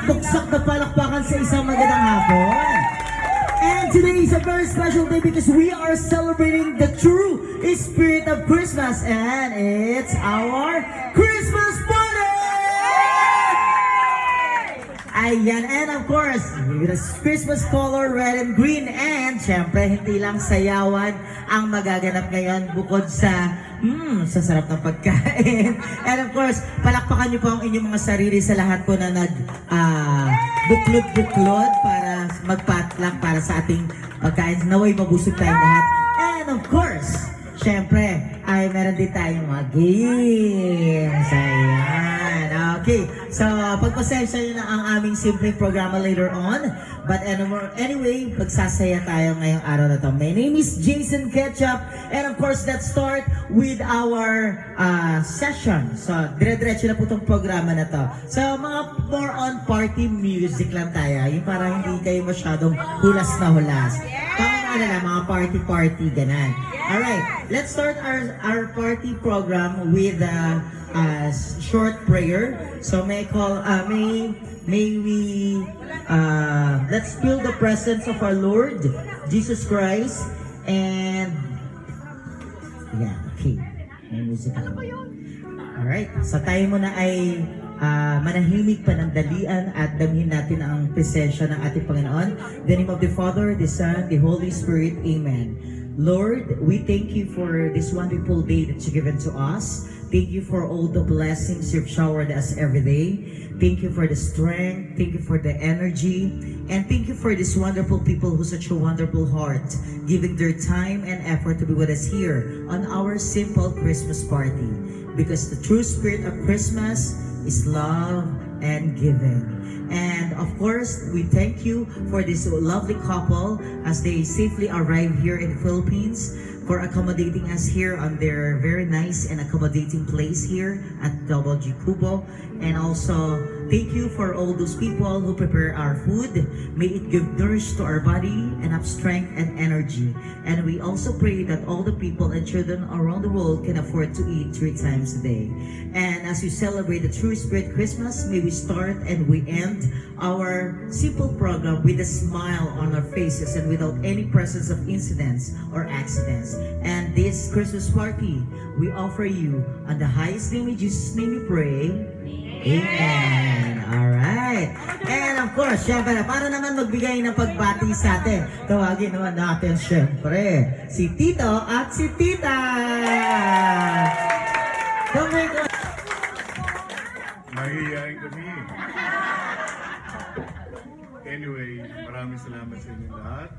buksak na palakpakan sa isang magandang hapon. And today is a very special day because we are celebrating the true spirit of Christmas, and it's our Christmas party! Ayan, and of course, with a Christmas color, red and green, and syempre, hindi lang sayawan ang magaganap ngayon bukod sa sarap ng pagkain. And of course, palakpakan niyo po ang inyong mga sarili sa lahat po na buklod-buklod para magpatlak para sa ating pagkain. Naway mabusog tayong lahat. And of course, syempre, ay meron din tayong mga games. Ayan. Okay. So, pagpasensya nyo na ang aming simpleng programa later on. But anyway, pagsasaya tayo ngayong araw na to. My name is Jason Ketchup. And of course, let's start with our session. So, dire-diretso na po itong programa na to. So, mga more on party music lang tayo. Yung parang hindi kayo masyadong hulas na hulas. Mga party-party, ganan. Alright, let's start our party program with a short prayer. So may we let's feel the presence of our Lord Jesus Christ, and yeah, okay. May music ako. Alright, so tayo muna ay manahimik panandalian at damhin natin ang presensya ng ating Panginoon. In the name of the Father, the Son, the Holy Spirit. Amen. Lord, we thank you for this wonderful day that you've given to us. Thank you for all the blessings you've showered us every day. Thank you for the strength. Thank you for the energy. And thank you for these wonderful people who such a wonderful heart, giving their time and effort to be with us here on our simple Christmas party. Because the true spirit of Christmas is love and giving. And of course, we thank you for this lovely couple as they safely arrive here in the Philippines, for accommodating us here on their very nice and accommodating place here at WG Kubo. And also, thank you for all those people who prepare our food. May it give nourish to our body and have strength and energy. And we also pray that all the people and children around the world can afford to eat 3 times a day. And as we celebrate the true spirit Christmas, may we start and we end our simple program with a smile on our faces and without any presence of incidents or accidents. And this Christmas party, we offer you on the highest name, in Jesus' name we pray. Amen. Alright. And of course, syempre, para naman magbigay ng pagbati sa atin, tawagin naman natin syempre si Tito at si Tita. Mahihayin kami. Anyway, maraming salamat sa inyo lahat.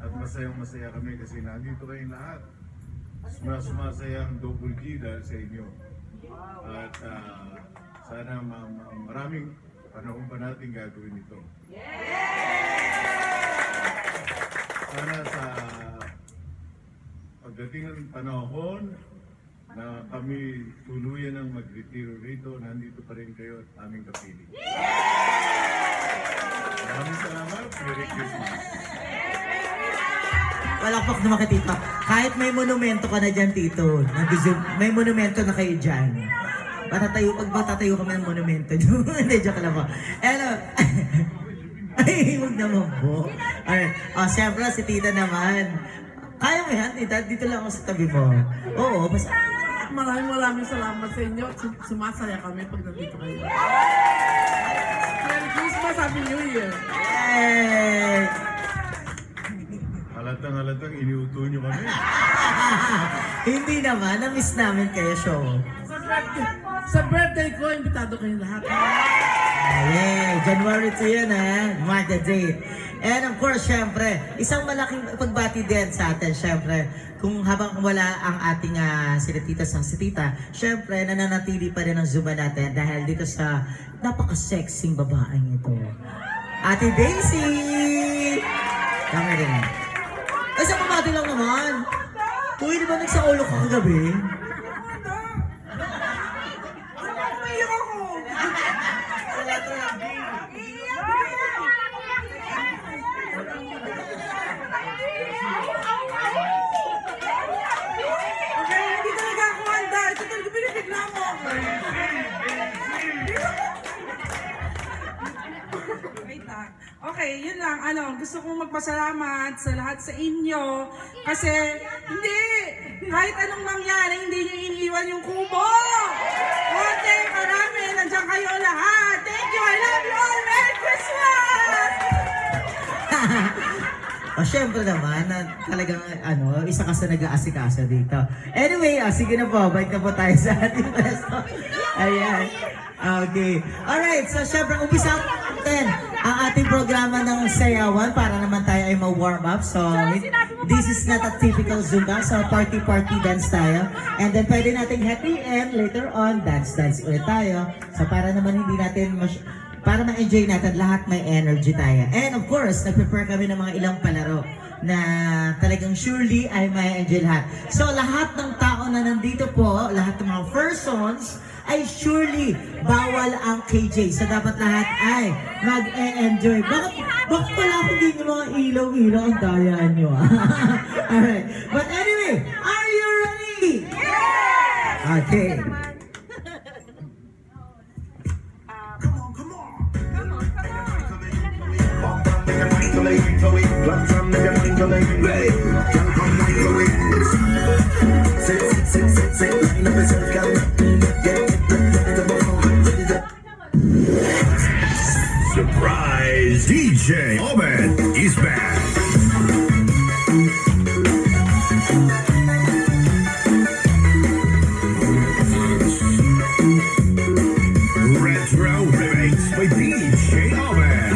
At masayang-masaya kami kasi nandito kayong lahat. Sumasaya ang Double G dahil sa inyo. At sana maraming panahon pa natin gagawin ito. Sana sa pagdating ng panahon na kami tuluyan ng mag-retiro rito, nandito pa rin kayo at aming kapiling. Maraming salamat. Merry Christmas. Walakpak naman kay Tito. Kahit may monumento ka na dyan, Tito. May monumento na kayo dyan. Magtatayo kami ng monumento. Hindi, joke lang po. Hello. Ay, huwag naman po. Alright. Siyempre, si Tita naman. Kaya mo yan, Tita? Dito lang ako sa tabi mo. Oo, basta. Maraming salamat sa inyo. Sumasaya kami pag nandito kayo. Merry Christmas, Happy New Year! Yay! Halatang iniuto nyo kami. Hindi naman, na-miss namin kayo, show. Sa birthday ko, imbitado kayo lahat. Yay! January 2 yan, mark the date. And of course, syempre, isang malaking pagbati din sa atin, syempre, kung habang wala ang ating sinatita sa sitita, syempre, nananatili pa rin ang Zumba natin dahil dito sa napaka-sexing babaeng ito. Ate Daisy! Kami rin. Ay, sa pamati lang naman. Uy, di ba nagsaulo ka kagabi? Okay, yun lang. Gusto kong magpasalamat sa lahat sa inyo. Kasi, hindi, kahit anong mangyari, hindi nyo iniiwan yung kubo. Okay, marami. Nandiyan kayo lahat. Thank you. I love you all. Merry Christmas! O, syempre naman, talagang, isa ka sa nag-aasikaso dito. Anyway, sige na po, balik na po tayo sa ating pwesto. Ayan. Okay. Alright, so syempre, umpisa natin ang ating programa ng sayawan para naman tayo ay ma-warm up. So, this is not a typical Zumba, so party-party dance tayo. And then, pwede nating happy and later on, dance-dance ulit tayo. So, para naman hindi natin para ma-enjoy natin lahat, may energy tayo. And of course, nag-prepare kami ng mga ilang palaro na talagang surely ay may enjoy lahat. So lahat ng tao na nandito po, lahat ng mga persons, ay surely bawal ang KJ. So dapat lahat ay mag-enjoy. Bakit pala ako din yung mga ilaw-ilaw ang dayaan nyo? Alright. But anyway, are you ready? Yeah! Okay. Surprise! DJ Obed is back. Retro remix by DJ Obed.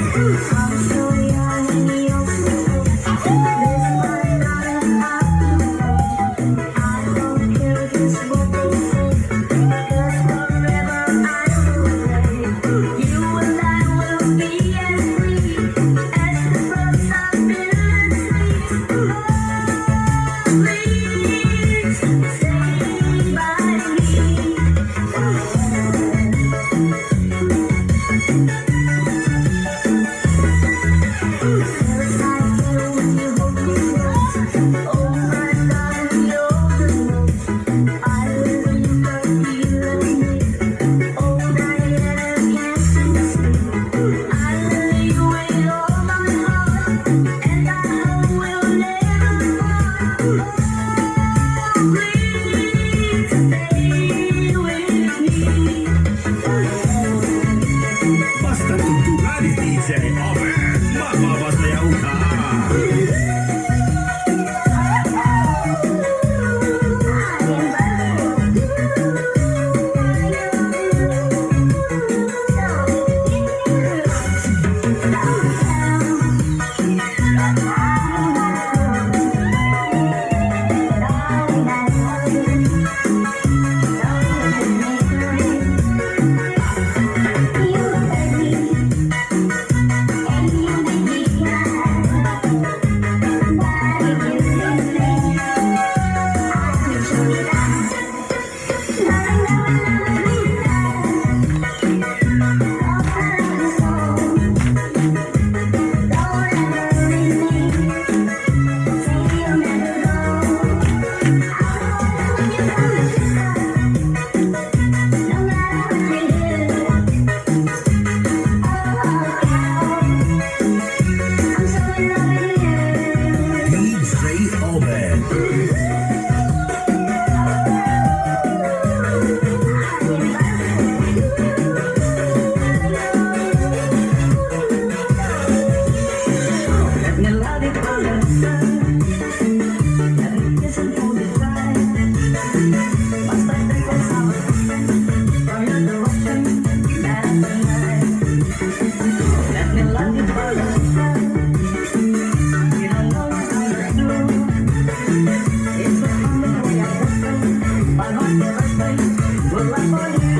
Well, I'm for you.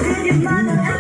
Good, your mother.